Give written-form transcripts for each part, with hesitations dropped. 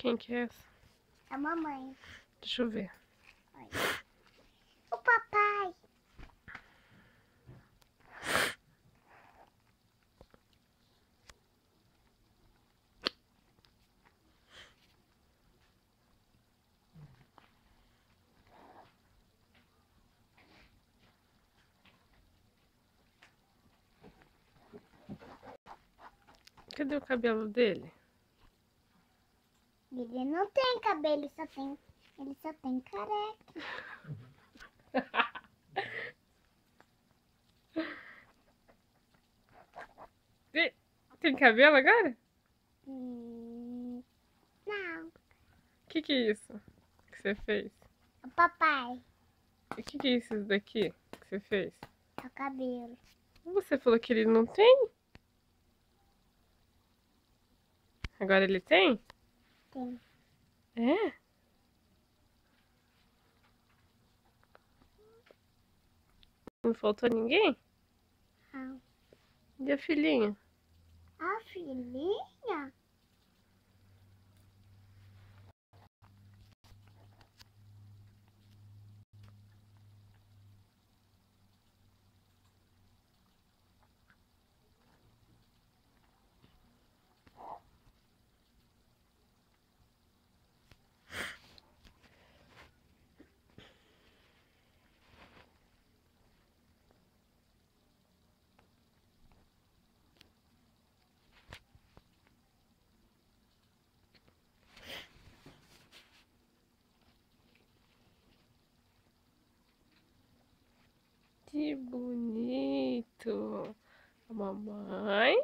Quem que é essa? A mamãe. Deixa eu ver. Olha. O papai. Cadê o cabelo dele? Ele não tem cabelo, ele só tem careca. Tem cabelo agora? Não. O que é isso que você fez? O papai. E o que é isso daqui que você fez? É o cabelo. Você falou que ele não tem? Agora ele tem? Tem. É? Não faltou ninguém? Não. E a filhinha? A filhinha? Que bonito! A mamãe.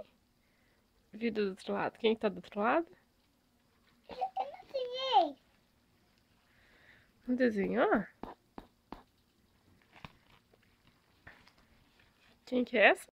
Vida do outro lado. Quem tá do outro lado? Eu não desenhei. Não desenhou? Quem que é essa?